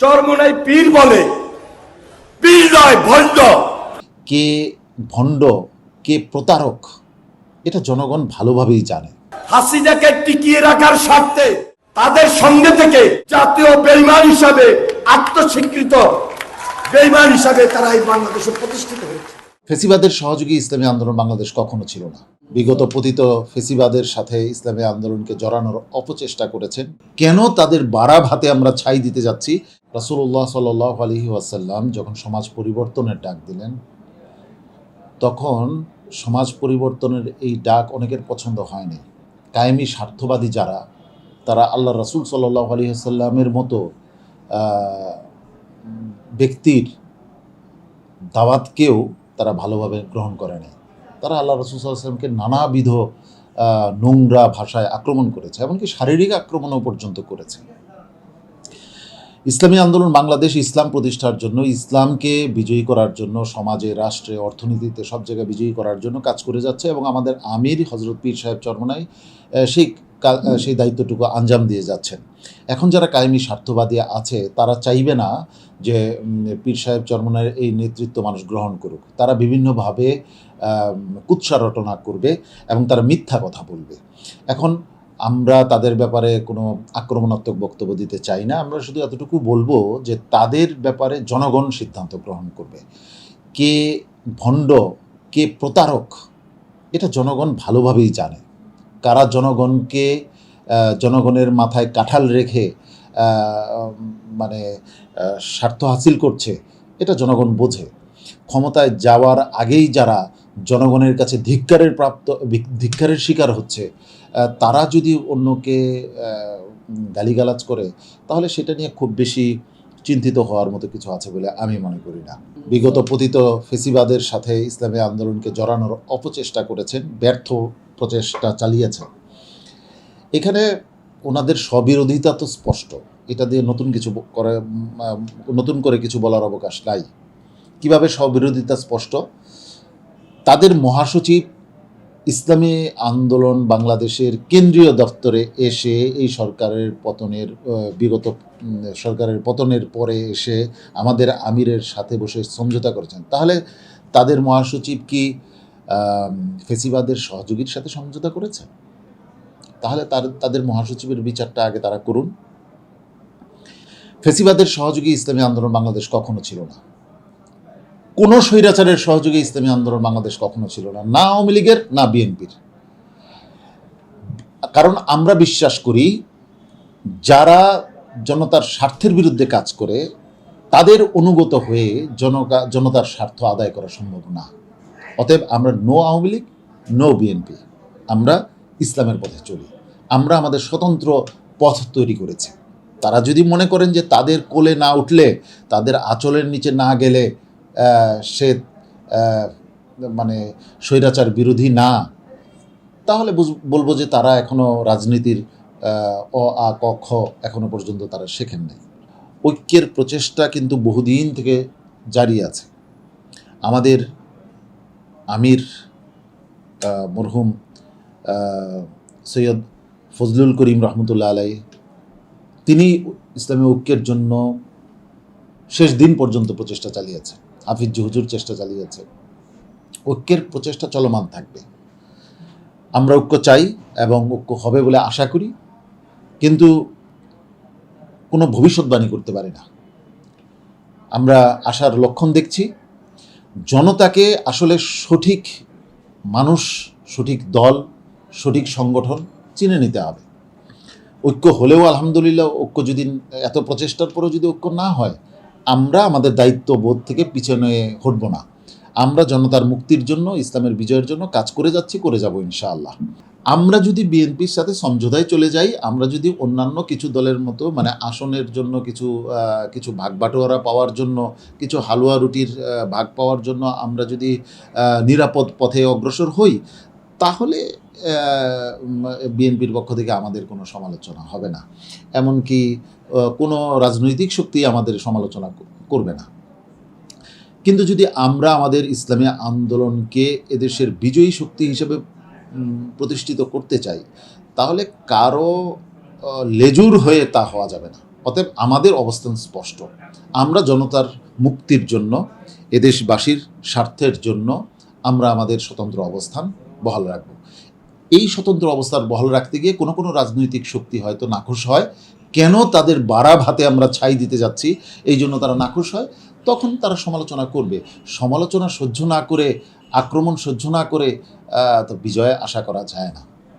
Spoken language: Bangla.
চরমোনাই পীর বলে, পীর নয় ভণ্ড। কে ভণ্ড কে প্রতারক এটা জনগণ ভালোভাবেই জানে। হাসিনাকে টিকিয়ে রাখার স্বার্থে তাদের সঙ্গে থেকে জাতীয় বেঈমান হিসাবে আত্মস্বীকৃত বেঈমান হিসাবে তারা এই বাংলাদেশে প্রতিষ্ঠিত হয়েছে। ফেসিবাদের সহযোগী ইসলামী আন্দোলন বাংলাদেশ কখনো ছিল না। বিগত পতিত ফেসিবাদের সাথে ইসলামী আন্দোলনকে জড়ানোর অপচেষ্টা করেছেন। কেন তাদের বাড়া ভাতে আমরা ছাই দিতে যাচ্ছি? রাসূলুল্লাহ সাল্লাল্লাহু আলাইহি ওয়াসাল্লাম যখন সমাজ পরিবর্তনের ডাক দিলেন, তখন সমাজ পরিবর্তনের এই ডাক অনেকের পছন্দ হয়নি। কায়েমি স্বার্থবাদী যারা, তারা আল্লাহ রাসূল সাল্লাল্লাহু আলাইহি ওয়াসাল্লামের মতো ব্যক্তির দাওয়াতকেও তারা ভালোভাবে গ্রহণ করে নাই। তারা আল্লাহ রাসূল সাল্লাল্লাহু আলাইহি ওয়াসাল্লামকে নানাবিধ নোংরা ভাষায় আক্রমণ করেছে, এমনকি শারীরিক আক্রমণও পর্যন্ত করেছে। ইসলামী আন্দোলন বাংলাদেশ ইসলাম প্রতিষ্ঠার জন্য, ইসলামকে বিজয়ী করার জন্য, সমাজে, রাষ্ট্রে, অর্থনীতিতে সব জায়গায় বিজয়ী করার জন্য কাজ করে যাচ্ছে এবং আমাদের আমির হযরত পীর সাহেব চরমোনাই সেই দায়িত্বটুকু আঞ্জাম দিয়ে যাচ্ছেন। এখন যারা কায়েমি স্বার্থবাদী আছে তারা চাইবে না যে পীর সাহেব চরমোনাইয়ের এই নেতৃত্ব মানুষ গ্রহণ করুক। তারা বিভিন্নভাবে কুৎসা রটনা করবে এবং তারা মিথ্যা কথা বলবে। এখন আমরা তাদের ব্যাপারে কোনো আক্রমণাত্মক বক্তব্য দিতে চাই না। আমরা শুধু এতটুকু বলবো যে তাদের ব্যাপারে জনগণ সিদ্ধান্ত গ্রহণ করবে। কে ভণ্ড কে প্রতারক এটা জনগণ ভালোভাবেই জানে। কারা জনগণের মাথায় কাঁঠাল রেখে স্বার্থ হাসিল করছে এটা জনগণ বোঝে। ক্ষমতায় যাওয়ার আগেই যারা জনগণের কাছে ধিক্কারের শিকার হচ্ছে, তারা যদি অন্যকে গালিগালাজ করে তাহলে সেটা নিয়ে খুব বেশি চিন্তিত হওয়ার মতো কিছু আছে বলে আমি মনে করি না। বিগত পতিত ফেসিবাদের সাথে ইসলামী আন্দোলনকে জড়ানোর অপচেষ্টা করেছেন, ব্যর্থ প্রচেষ্টা চালিয়েছেন। এখানে ওনাদের স্ববিরোধিতা তো স্পষ্ট। এটা দিয়ে নতুন করে কিছু বলার অবকাশ নাই। কিভাবে স্ববিরোধিতা স্পষ্ট? তাদের মহাসচিব ইসলামী আন্দোলন বাংলাদেশের কেন্দ্রীয় দপ্তরে এসে এই বিগত সরকারের পতনের পরে এসে আমাদের আমিরের সাথে বসে সমঝোতা করেছেন। তাহলে তাদের মহাসচিব কি ফেসিবাদের সহযোগীর সাথে সমঝোতা করেছে? তাহলে তাদের মহাসচিবের বিচারটা আগে তারা করুন। ফেসিবাদের সহযোগী ইসলামী আন্দোলন বাংলাদেশ কখনো ছিল না। কোনো স্বৈরাচারের সহযোগী ইসলামী আন্দোলন বাংলাদেশ কখনো ছিল না, না আওয়ামী লীগের না বিএনপির। কারণ আমরা বিশ্বাস করি যারা জনতার স্বার্থের বিরুদ্ধে কাজ করে তাদের অনুগত হয়ে জনতার স্বার্থ আদায় করা সম্ভব না। অতএব আমরা নো আওয়ামী লীগ, নো বিএনপি, আমরা ইসলামের পথে চলি। আমরা আমাদের স্বতন্ত্র পথ তৈরি করেছি। তারা যদি মনে করেন যে তাদের কোলে না উঠলে, তাদের আঁচলের নিচে না গেলে সে স্বৈরাচার বিরোধী না, তাহলে বলবো যে তারা এখনও রাজনীতির অ আ ক খ এখনো পর্যন্ত তারা শেখেন নাই। ঐক্যের প্রচেষ্টা কিন্তু বহুদিন থেকে জারি আছে। আমাদের আমির মরহুম সৈয়দ ফজলুল করিম রহমতুল্লাহ আলাইহি, তিনি ইসলামী ঐক্যের জন্য শেষ দিন পর্যন্ত প্রচেষ্টা চালিয়েছে। হাফিজ হুজুর চেষ্টা চালিয়েছে। ঐক্যের প্রচেষ্টা চলমান থাকবে। আমরা ঐক্য চাই এবং ঐক্য হবে বলে আশা করি, কিন্তু কোনো ভবিষ্যৎবাণী করতে পারি না। আমরা আশার লক্ষণ দেখছি। জনতাকে আসলে সঠিক মানুষ, সঠিক দল, সঠিক সংগঠন চিনে নিতে হবে। ঐক্য হলেও আলহামদুলিল্লাহ, ঐক্য যদি এত প্রচেষ্টার পরেও যদি ঐক্য না হয়, আমরা আমাদের দায়িত্ববোধ থেকে পিছনে হটব না। আমরা জনতার মুক্তির জন্য, ইসলামের বিজয়ের জন্য কাজ করে যাচ্ছি, করে যাব ইনশাআল্লাহ। আমরা যদি বিএনপির সাথে সমঝোতায় চলে যাই, আমরা যদি অন্যান্য কিছু দলের মতো আসনের জন্য কিছু ভাগ বাটোয়ারা পাওয়ার জন্য, কিছু হালুয়া রুটির ভাগ পাওয়ার জন্য আমরা যদি নিরাপদ পথে অগ্রসর হই, তাহলে বিএনপির পক্ষ থেকে আমাদের কোনো সমালোচনা হবে না। এমনকি কোনো রাজনৈতিক শক্তি আমাদের সমালোচনা করবে না। কিন্তু যদি আমরা আমাদের ইসলামী আন্দোলনকে এদেশের বিজয়ী শক্তি হিসেবে প্রতিষ্ঠিত করতে চাই, তাহলে কারো লেজুর হয়ে তা হওয়া যাবে না। অতএব আমাদের অবস্থান স্পষ্ট। আমরা জনতার মুক্তির জন্য, এদেশবাসীর স্বার্থের জন্য আমরা আমাদের স্বতন্ত্র অবস্থান বহাল রাখব। এই স্বতন্ত্র অবস্থান বহাল রাখতে গিয়ে কোনো কোনো রাজনৈতিক শক্তি হয়তো নাখুশ হয়, কেন তাদের বাড়া ভাতে আমরা ছাই দিতে যাচ্ছি, এই জন্য তারা নাখুশ হয়। তখন তারা সমালোচনা করবে। সমালোচনা সহ্য না করে, আক্রমণ সহ্য না করে তো বিজয় আশা করা যায় না।